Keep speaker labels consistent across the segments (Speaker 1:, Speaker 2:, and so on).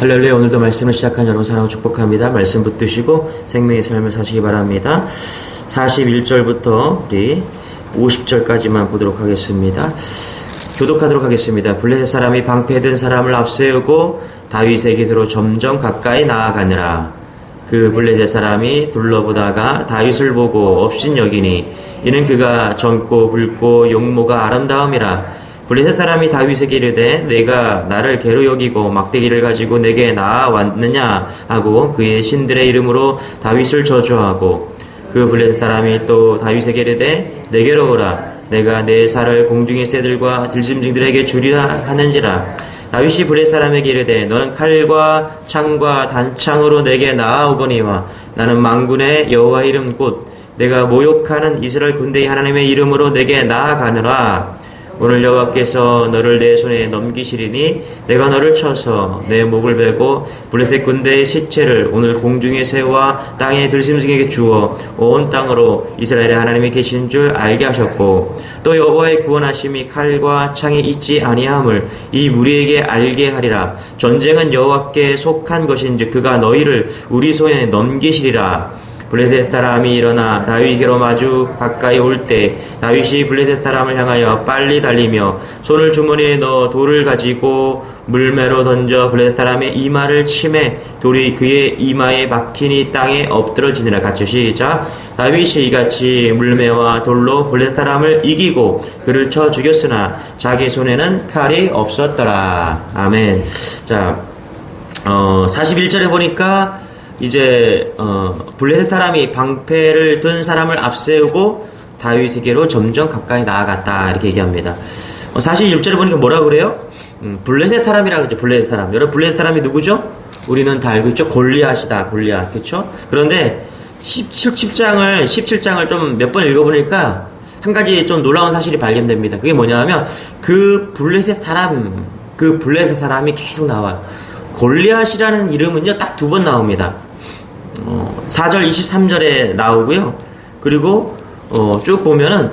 Speaker 1: 할렐루야. 오늘도 말씀을 시작한 여러분 사랑하고 축복합니다. 말씀 붙드시고 생명의 삶을 사시기 바랍니다. 41절부터 우리 50절까지만 보도록 하겠습니다. 교독하도록 하겠습니다. 블레셋 사람이 방패든 사람을 앞세우고 다윗의 곁으로 점점 가까이 나아가느라 그 블레셋 사람이 둘러보다가 다윗을 보고 업신여기니 이는 그가 젊고 붉고 용모가 아름다움이라. 블레셋 사람이 다윗에게 이르되 내가 나를 괴로 여기고 막대기를 가지고 내게 나아왔느냐 하고 그의 신들의 이름으로 다윗을 저주하고 그 블레셋 사람이 또 다윗에게 이르되 내게로 오라 내가 내 살을 공중의 새들과 들짐승들에게 주리라 하는지라. 다윗이 블레셋 사람에게 이르되 너는 칼과 창과 단창으로 내게 나아오거니와 나는 만군의 여호와의 이름 곧 내가 모욕하는 이스라엘 군대의 하나님의 이름으로 내게 나아가느라. 오늘 여호와께서 너를 내 손에 넘기시리니 내가 너를 쳐서 내 목을 베고 블레셋 군대의 시체를 오늘 공중의 새와 땅의 들짐승에게 주어 온 땅으로 이스라엘의 하나님이 계신 줄 알게 하셨고 또 여호와의 구원하심이 칼과 창에 있지 아니함을 이 무리에게 알게 하리라. 전쟁은 여호와께 속한 것인즉 그가 너희를 우리 손에 넘기시리라. 블레셋 사람이 일어나 다윗에게로 마주 가까이 올 때 다윗이 블레셋 사람을 향하여 빨리 달리며 손을 주머니에 넣어 돌을 가지고 물매로 던져 블레셋 사람의 이마를 치매 돌이 그의 이마에 박히니 땅에 엎드러지니라. 같이 시작. 다윗이 이같이 물매와 돌로 블레셋 사람을 이기고 그를 쳐 죽였으나 자기 손에는 칼이 없었더라. 아멘. 자, 41절에 보니까 이제 블레셋 사람이 방패를 든 사람을 앞세우고 다윗에게로 점점 가까이 나아갔다 이렇게 얘기합니다. 41절에 보니까 뭐라 그래요? 블레셋 사람이라 그러죠. 블레셋 사람. 여러분 블레셋 사람이 누구죠? 우리는 다 알고 있죠. 골리앗이다. 골리앗. 그렇죠? 그런데 17장을 좀 몇 번 읽어보니까 한 가지 좀 놀라운 사실이 발견됩니다. 그게 뭐냐면 그 블레셋 사람이 계속 나와요. 골리앗이라는 이름은요 딱 두 번 나옵니다. 4절 23절에 나오고요. 그리고 쭉 보면은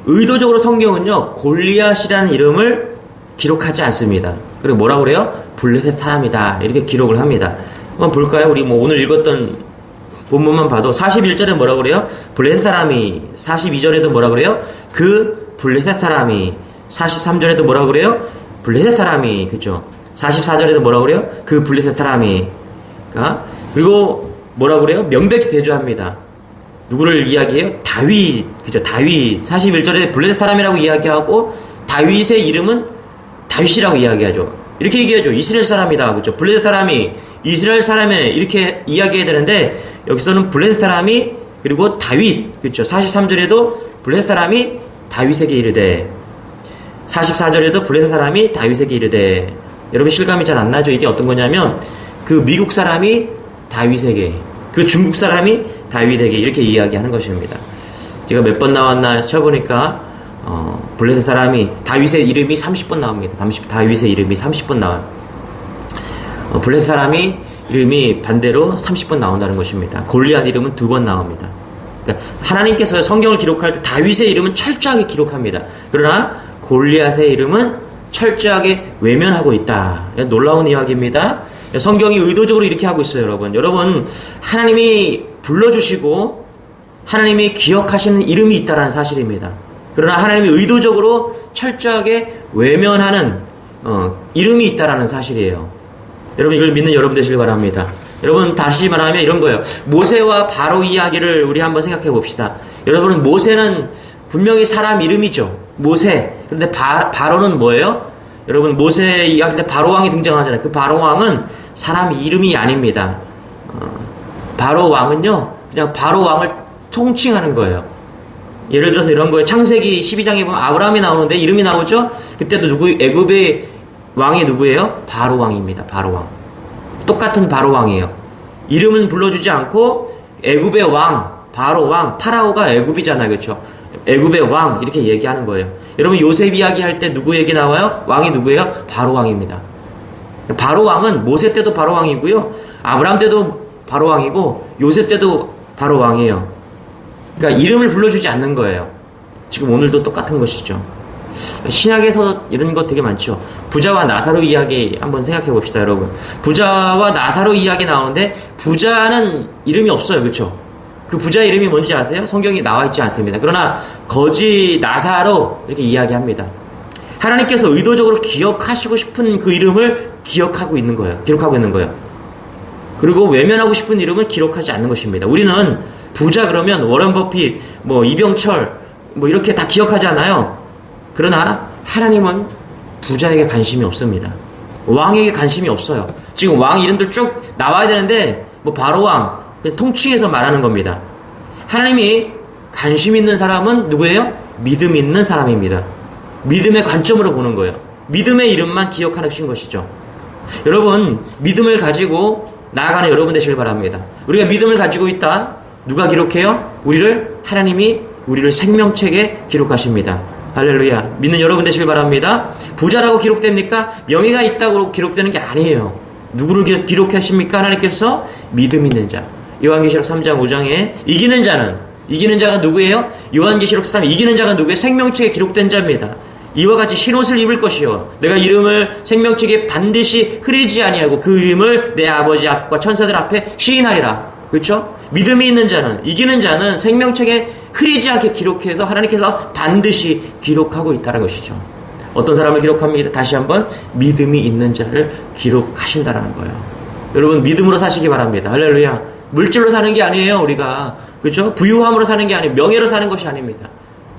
Speaker 1: 의도적으로 성경은요 골리앗이라는 이름을 기록하지 않습니다. 그리고 뭐라고 그래요? 블레셋 사람이다 이렇게 기록을 합니다. 한번 볼까요? 우리 오늘 읽었던 본문만 봐도 41절에 뭐라고 그래요? 블레셋 사람이. 42절에도 뭐라고 그래요? 그 블레셋 사람이. 43절에도 뭐라고 그래요? 블레셋 사람이. 그죠? 44절에도 뭐라고 그래요? 그 블레셋 사람이. 그리고 뭐라고 그래요? 명백히 대조합니다. 누구를 이야기해요? 다윗. 그죠? 다윗. 41절에 블레셋 사람이라고 이야기하고 다윗의 이름은 다윗이라고 이야기하죠. 이렇게 얘기하죠. 이스라엘 사람이다. 그죠? 블레셋 사람이 이스라엘 사람에 이렇게 이야기해야 되는데 여기서는 블레셋 사람이 그리고 다윗. 그죠? 43절에도 블레셋 사람이 다윗에게 이르되 44절에도 블레셋 사람이 다윗에게 이르되. 여러분 실감이 잘 안 나죠? 이게 어떤 거냐면 그 미국 사람이 다윗에게 그 중국 사람이 다윗에게 이렇게 이야기하는 것입니다. 제가 몇 번 나왔나 쳐보니까 블레셋 사람이 다윗의 이름이 30번 나옵니다. 다윗의 이름이 30번 나와요. 블레셋 사람이 이름이 반대로 30번 나온다는 것입니다. 골리앗 이름은 2번 나옵니다. 그러니까 하나님께서 성경을 기록할 때 다윗의 이름은 철저하게 기록합니다. 그러나 골리앗의 이름은 철저하게 외면하고 있다. 놀라운 이야기입니다. 성경이 의도적으로 이렇게 하고 있어요, 여러분. 여러분, 하나님이 불러주시고 하나님이 기억하시는 이름이 있다는 사실입니다. 그러나 하나님이 의도적으로 철저하게 외면하는 이름이 있다는 사실이에요. 여러분, 이걸 믿는 여러분 되시길 바랍니다. 여러분, 다시 말하면 이런 거예요. 모세와 바로 이야기를 우리 한번 생각해 봅시다. 여러분, 모세는 분명히 사람 이름이죠. 모세. 그런데 바로는 뭐예요? 여러분 모세 이야기할 때 바로왕이 등장하잖아요. 그 바로왕은 사람 이름이 아닙니다. 바로왕은요 그냥 바로왕을 통칭하는 거예요. 예를 들어서 이런 거예요. 창세기 12장에 보면 아브라함이 나오는데 이름이 나오죠. 그때도 애굽의 왕이 누구예요? 바로왕입니다. 바로왕. 똑같은 바로왕이에요. 이름은 불러주지 않고 애굽의 왕, 바로왕, 파라오가 애굽이잖아요. 그렇죠? 애굽의 왕 이렇게 얘기하는 거예요. 여러분 요셉 이야기할 때 누구 얘기 나와요? 왕이 누구예요? 바로왕입니다. 바로왕은 모세 때도 바로왕이고요. 아브라함 때도 바로왕이고 요셉 때도 바로왕이에요. 그러니까 이름을 불러주지 않는 거예요. 지금 오늘도 똑같은 것이죠. 신약에서 이런 것 되게 많죠. 부자와 나사로 이야기 한번 생각해 봅시다, 여러분. 부자와 나사로 이야기 나오는데 부자는 이름이 없어요, 그렇죠? 그 부자 이름이 뭔지 아세요? 성경에 나와 있지 않습니다. 그러나 거지 나사로 이렇게 이야기합니다. 하나님께서 의도적으로 기억하시고 싶은 그 이름을 기록하고 있는 거예요. 그리고 외면하고 싶은 이름은 기록하지 않는 것입니다. 우리는 부자 그러면 워런 버핏, 이병철, 이렇게 다 기억하잖아요. 그러나 하나님은 부자에게 관심이 없습니다. 왕에게 관심이 없어요. 지금 왕 이름들 쭉 나와야 되는데 바로 왕, 통칭해서 말하는 겁니다. 하나님이 관심 있는 사람은 누구예요? 믿음 있는 사람입니다. 믿음의 관점으로 보는 거예요. 믿음의 이름만 기억하신 것이죠. 여러분, 믿음을 가지고 나아가는 여러분 되시길 바랍니다. 우리가 믿음을 가지고 있다. 누가 기록해요? 하나님이 우리를 생명책에 기록하십니다. 할렐루야. 믿는 여러분 되시길 바랍니다. 부자라고 기록됩니까? 명예가 있다고 기록되는 게 아니에요. 누구를 기록하십니까? 하나님께서 믿음 있는 자. 요한계시록 3장 5장에 이기는 자가 누구예요? 요한계시록 3 이기는 자가 누구예요? 생명책에 기록된 자입니다. 이와 같이 흰옷을 입을 것이요 내가 이름을 생명책에 반드시 흐리지 아니하고 그 이름을 내 아버지 앞과 천사들 앞에 시인하리라. 그렇죠? 믿음이 있는 자는, 이기는 자는 생명책에 흐리지 않게 기록해서 하나님께서 반드시 기록하고 있다는 것이죠. 어떤 사람을 기록합니다. 다시 한번 믿음이 있는 자를 기록하신다라는 거예요. 여러분, 믿음으로 사시기 바랍니다. 할렐루야. 물질로 사는 게 아니에요, 우리가. 그렇죠? 부유함으로 사는 게 아니에요. 명예로 사는 것이 아닙니다.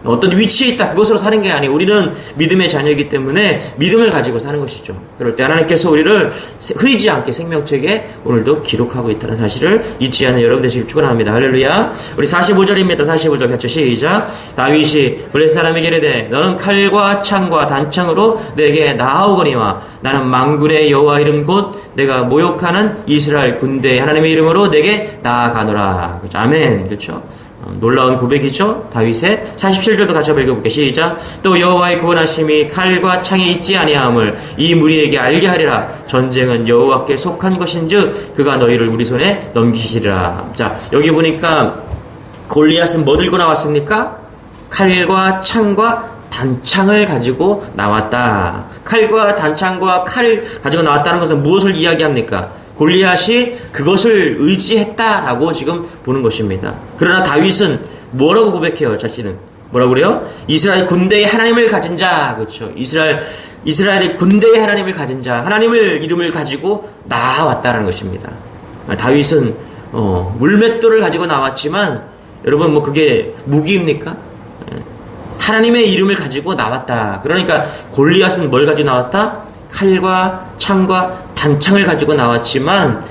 Speaker 1: 어떤 위치에 있다, 그것으로 사는 게 아니에요. 우리는 믿음의 자녀이기 때문에 믿음을 가지고 사는 것이죠. 그럴 때 하나님께서 우리를 흐리지 않게 생명책에 오늘도 기록하고 있다는 사실을 잊지 않는 여러분 되시길 축원합니다. 할렐루야. 우리 45절입니다. 45절 같이 시작. 다윗이 블레셋 사람에게 이르되 너는 칼과 창과 단창으로 내게 나아오거니와 나는 만군의 여호와 이름 곧 내가 모욕하는 이스라엘 군대의 하나님의 이름으로 내게 나아가노라. 그렇죠? 아멘. 그렇죠? 놀라운 고백이죠. 다윗의 47절도 같이 한번 읽어볼게요. 시작. 또 여호와의 구원하심이 칼과 창에 있지 아니함을 이 무리에게 알게 하리라. 전쟁은 여호와께 속한 것인즉 그가 너희를 우리 손에 넘기시리라. 자, 여기 보니까 골리앗은 뭐 들고 나왔습니까? 칼과 창과 단창을 가지고 나왔다. 칼과 단창과 칼을 가지고 나왔다는 것은 무엇을 이야기합니까? 골리앗이 그것을 의지했다라고 지금 보는 것입니다. 그러나 다윗은 뭐라고 고백해요? 자신은 뭐라고 그래요? 이스라엘 군대의 하나님을 가진 자, 그렇죠? 이스라엘의 군대의 하나님을 가진 자, 하나님을 이름을 가지고 나왔다는 것입니다. 다윗은 물맷돌을 가지고 나왔지만 여러분 그게 무기입니까? 하나님의 이름을 가지고 나왔다. 그러니까 골리앗은 뭘 가지고 나왔다? 칼과 창과 단창을 가지고 나왔지만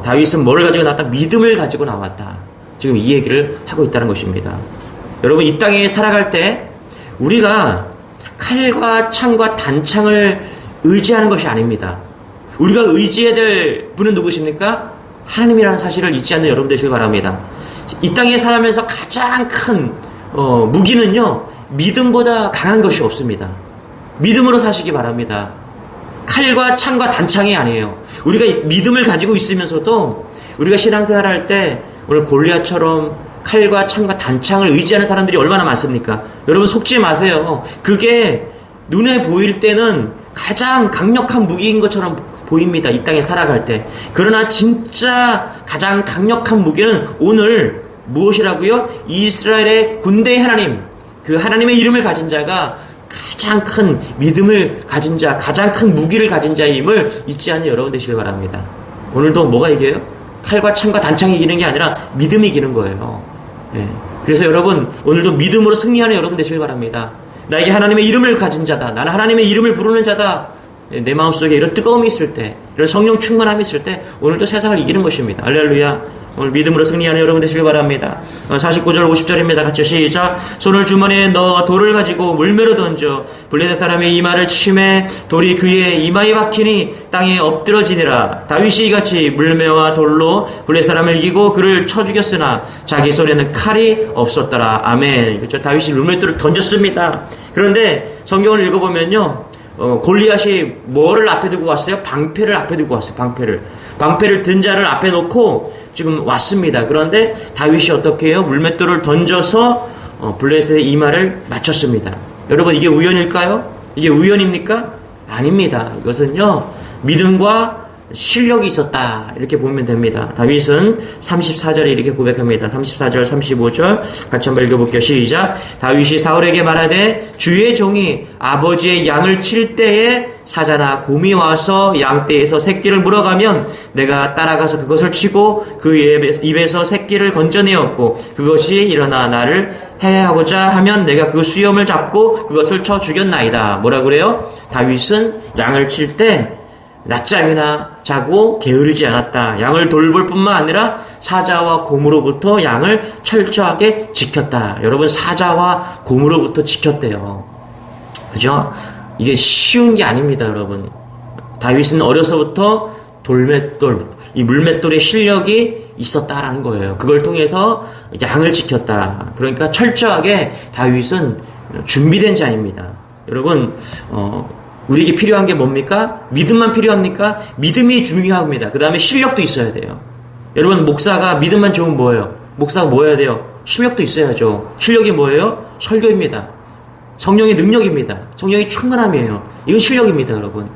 Speaker 1: 다윗은 뭘 가지고 나왔다? 믿음을 가지고 나왔다. 지금 이 얘기를 하고 있다는 것입니다. 여러분, 이 땅에 살아갈 때 우리가 칼과 창과 단창을 의지하는 것이 아닙니다. 우리가 의지해야 될 분은 누구십니까? 하나님이라는 사실을 잊지 않는 여러분 되시길 바랍니다. 이 땅에 살아면서 가장 큰 무기는요, 믿음보다 강한 것이 없습니다. 믿음으로 사시기 바랍니다. 칼과 창과 단창이 아니에요. 우리가 믿음을 가지고 있으면서도 우리가 신앙생활 할 때 오늘 골리앗처럼 칼과 창과 단창을 의지하는 사람들이 얼마나 많습니까? 여러분, 속지 마세요. 그게 눈에 보일 때는 가장 강력한 무기인 것처럼 보입니다. 이 땅에 살아갈 때. 그러나 진짜 가장 강력한 무기는 오늘 무엇이라고요? 이스라엘의 군대의 하나님, 그 하나님의 이름을 가진 자가 가장 큰 믿음을 가진 자, 가장 큰 무기를 가진 자임을 잊지 않는 여러분 되시길 바랍니다. 오늘도 뭐가 이겨요? 칼과 창과 단창이 이기는 게 아니라 믿음이 이기는 거예요. 네. 그래서 여러분, 오늘도 믿음으로 승리하는 여러분 되시길 바랍니다. 나에게 하나님의 이름을 가진 자다. 나는 하나님의 이름을 부르는 자다. 내 마음속에 이런 뜨거움이 있을 때, 이런 성령 충만함이 있을 때 오늘도 세상을 이기는 것입니다. 할렐루야. 오늘 믿음으로 승리하는 여러분 되시길 바랍니다. 49절 50절입니다. 같이 시작. 손을 주머니에 넣어 돌을 가지고 물매로 던져 블레셋 사람의 이마를 치매 돌이 그의 이마에 박히니 땅에 엎드러지니라. 다윗이 이같이 물매와 돌로 블레셋 사람을 이기고 그를 쳐 죽였으나 자기 손에는 칼이 없었더라. 아멘. 그렇죠? 다윗이 물맷돌을 던졌습니다. 그런데 성경을 읽어보면요, 골리앗이 뭐를 앞에 두고 왔어요? 방패를 앞에 두고 왔어요. 방패를 든 자를 앞에 놓고 지금 왔습니다. 그런데 다윗이 어떻게 해요? 물맷돌을 던져서 블레셋의 이마를 맞췄습니다. 여러분, 이게 우연일까요? 이게 우연입니까? 아닙니다. 이것은요, 믿음과 실력이 있었다, 이렇게 보면 됩니다. 다윗은 34절에 이렇게 고백합니다. 34절 35절 같이 한번 읽어볼게요. 시작. 다윗이 사울에게 말하되 주의 종이 아버지의 양을 칠 때에 사자나 곰이 와서 양떼에서 새끼를 물어가면 내가 따라가서 그것을 치고 그 입에서 새끼를 건져내었고 그것이 일어나 나를 해하고자 하면 내가 그 수염을 잡고 그것을 쳐 죽였나이다. 뭐라 그래요? 다윗은 양을 칠 때 낮잠이나 자고 게으르지 않았다. 양을 돌볼 뿐만 아니라 사자와 곰으로부터 양을 철저하게 지켰다. 여러분, 사자와 곰으로부터 지켰대요. 그죠? 이게 쉬운 게 아닙니다, 여러분. 다윗은 어려서부터 돌맷돌, 이 물맷돌의 실력이 있었다라는 거예요. 그걸 통해서 양을 지켰다. 그러니까 철저하게 다윗은 준비된 자입니다. 여러분, 우리에게 필요한 게 뭡니까? 믿음만 필요합니까? 믿음이 중요합니다. 그 다음에 실력도 있어야 돼요. 여러분, 목사가 믿음만 좋으면 뭐예요? 목사가 뭐 해야 돼요? 실력도 있어야죠. 실력이 뭐예요? 설교입니다. 성령의 능력입니다. 성령의 충만함이에요. 이건 실력입니다, 여러분.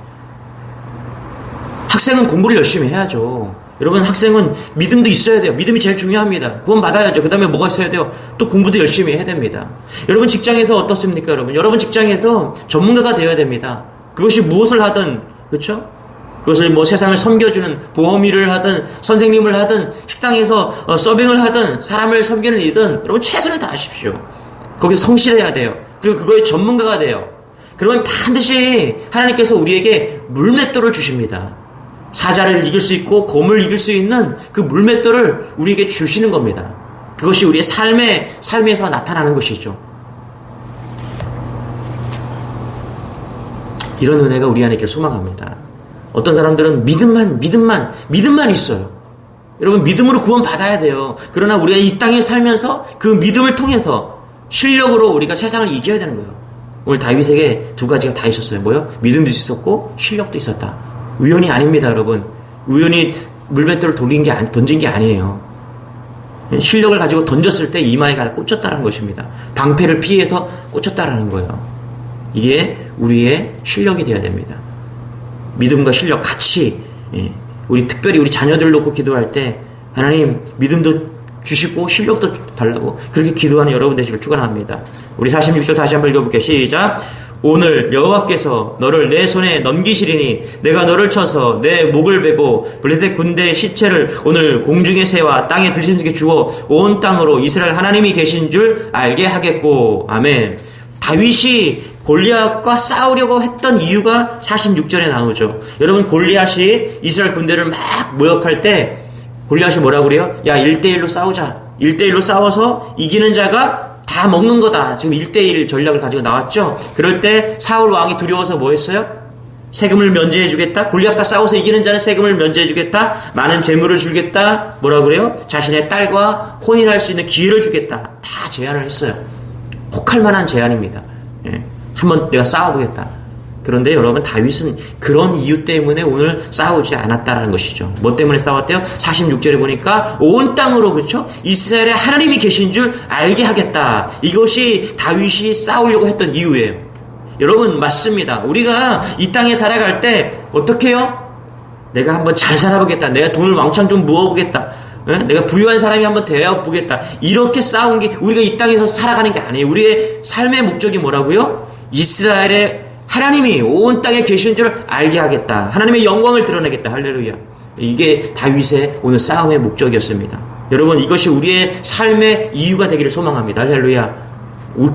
Speaker 1: 학생은 공부를 열심히 해야죠. 여러분, 학생은 믿음도 있어야 돼요. 믿음이 제일 중요합니다. 그건 받아야죠. 그 다음에 뭐가 있어야 돼요? 또 공부도 열심히 해야 됩니다. 여러분, 직장에서 어떻습니까, 여러분? 여러분 직장에서 전문가가 되어야 됩니다. 그것이 무엇을 하든, 그렇죠? 그것을 뭐 세상을 섬겨주는 보험 일을 하든 선생님을 하든 식당에서 서빙을 하든 사람을 섬기는 일이든 여러분 최선을 다하십시오. 거기서 성실해야 돼요. 그리고 그거의 전문가가 돼요. 그러면 반드시 하나님께서 우리에게 물맷돌을 주십니다. 사자를 이길 수 있고 곰을 이길 수 있는 그 물맷돌을 우리에게 주시는 겁니다. 그것이 우리의 삶에서 나타나는 것이죠. 이런 은혜가 우리 안에 있기를 소망합니다. 어떤 사람들은 믿음만 있어요. 여러분, 믿음으로 구원 받아야 돼요. 그러나 우리가 이 땅에 살면서 그 믿음을 통해서 실력으로 우리가 세상을 이겨야 되는 거예요. 오늘 다윗에게 두 가지가 다 있었어요. 뭐요? 믿음도 있었고 실력도 있었다. 우연이 아닙니다, 여러분. 우연히 물맷돌을 던진 게 아니에요. 실력을 가지고 던졌을 때 이마에 가서 꽂혔다는 것입니다. 방패를 피해서 꽂혔다라는 거예요. 이게 우리의 실력이 되어야 됩니다. 믿음과 실력 같이, 특별히 우리 자녀들 놓고 기도할 때 하나님 믿음도 주시고 실력도 달라고 그렇게 기도하는 여러분 되시길 축원합니다. 우리 46절 다시 한번 읽어볼게요. 시작. 오늘 여호와께서 너를 내 손에 넘기시리니 내가 너를 쳐서 내 목을 베고 블레셋 군대의 시체를 오늘 공중의 새와 땅에 들짐승에게 주어 온 땅으로 이스라엘 하나님이 계신 줄 알게 하겠고. 아멘. 다윗이 골리앗과 싸우려고 했던 이유가 46절에 나오죠. 여러분, 골리앗이 이스라엘 군대를 막 모욕할 때 골리앗이 뭐라고 그래요? 야, 1대1로 싸우자. 1대1로 싸워서 이기는 자가 다 먹는 거다. 지금 1대1 전략을 가지고 나왔죠. 그럴 때 사울 왕이 두려워서 뭐 했어요? 세금을 면제해 주겠다. 골리앗과 싸워서 이기는 자는 세금을 면제해 주겠다. 많은 재물을 주겠다. 뭐라고 그래요? 자신의 딸과 혼인할 수 있는 기회를 주겠다. 다 제안을 했어요. 혹할 만한 제안입니다. 한번 내가 싸워보겠다. 그런데 여러분, 다윗은 그런 이유 때문에 오늘 싸우지 않았다라는 것이죠. 뭐 때문에 싸웠대요? 46절에 보니까 온 땅으로, 그렇죠? 이스라엘에 하나님이 계신 줄 알게 하겠다. 이것이 다윗이 싸우려고 했던 이유예요. 여러분, 맞습니다. 우리가 이 땅에 살아갈 때 어떻게 해요? 내가 한번 잘 살아보겠다. 내가 돈을 왕창 좀 모아보겠다. 내가 부유한 사람이 한번 되어보겠다. 이렇게 싸운 게 우리가 이 땅에서 살아가는 게 아니에요. 우리의 삶의 목적이 뭐라고요? 이스라엘의 하나님이 온 땅에 계신 줄 알게 하겠다. 하나님의 영광을 드러내겠다. 할렐루야. 이게 다윗의 오늘 싸움의 목적이었습니다. 여러분, 이것이 우리의 삶의 이유가 되기를 소망합니다. 할렐루야.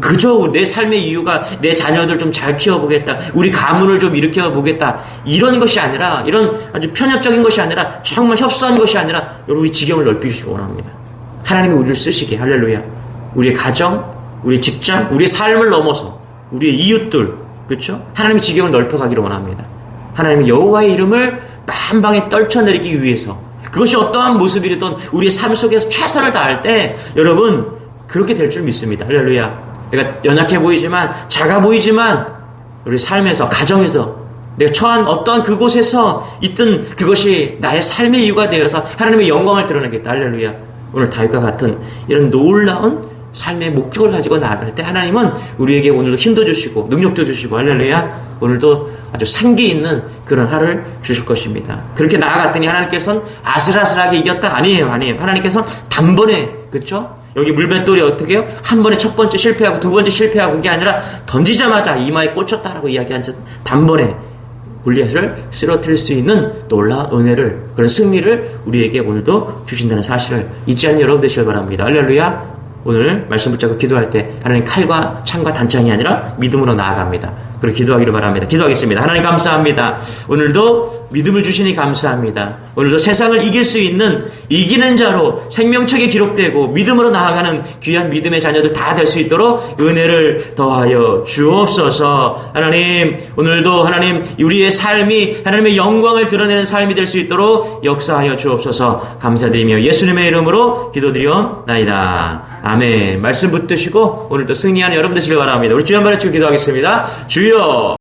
Speaker 1: 그저 내 삶의 이유가 내 자녀들 좀 잘 키워보겠다. 우리 가문을 좀 일으켜보겠다. 이런 것이 아니라, 이런 아주 편협적인 것이 아니라, 정말 협소한 것이 아니라, 여러분, 우리 지경을 넓히시기 원합니다. 하나님이 우리를 쓰시게. 할렐루야. 우리의 가정, 우리의 직장, 우리의 삶을 넘어서 우리의 이웃들, 그렇죠? 하나님의 지경을 넓혀가기를 원합니다. 하나님의 여호와의 이름을 만방에 떨쳐내리기 위해서, 그것이 어떠한 모습이든 우리의 삶 속에서 최선을 다할 때 여러분 그렇게 될 줄 믿습니다. 할렐루야. 내가 연약해 보이지만, 작아 보이지만 우리 삶에서, 가정에서, 내가 처한 어떠한 그곳에서 있든 그것이 나의 삶의 이유가 되어서 하나님의 영광을 드러내겠다. 할렐루야. 오늘 다윗과 같은 이런 놀라운 삶의 목적을 가지고 나아갈 때 하나님은 우리에게 오늘도 힘도 주시고 능력도 주시고 할렐루야 오늘도 아주 생기 있는 그런 하루를 주실 것입니다. 그렇게 나아갔더니 하나님께서는 아슬아슬하게 이겼다? 아니에요. 하나님께서는 단번에 그렇죠? 여기 물맷돌이 어떻게 해요? 한 번에 첫 번째 실패하고 두 번째 실패하고 그게 아니라 던지자마자 이마에 꽂혔다라고 이야기한 단번에 골리앗을 쓰러뜨릴 수 있는 놀라운 은혜를 그런 승리를 우리에게 오늘도 주신다는 사실을 잊지 않는 여러분 되시길 바랍니다. 할렐루야. 오늘 말씀 붙잡고 기도할 때 하나님 칼과 창과 단창이 아니라 믿음으로 나아갑니다. 그렇게 기도하기를 바랍니다. 기도하겠습니다. 하나님 감사합니다. 오늘도 믿음을 주시니 감사합니다. 오늘도 세상을 이길 수 있는 이기는 자로 생명책에 기록되고 믿음으로 나아가는 귀한 믿음의 자녀들 다 될 수 있도록 은혜를 더하여 주옵소서. 하나님 오늘도 하나님 우리의 삶이 하나님의 영광을 드러내는 삶이 될 수 있도록 역사하여 주옵소서. 감사드리며 예수님의 이름으로 기도드리옵나이다. 아멘. 말씀 붙드시고 오늘도 승리하는 여러분 되시길 바랍니다. 우리 주여 한번 외치고 기도하겠습니다. 주여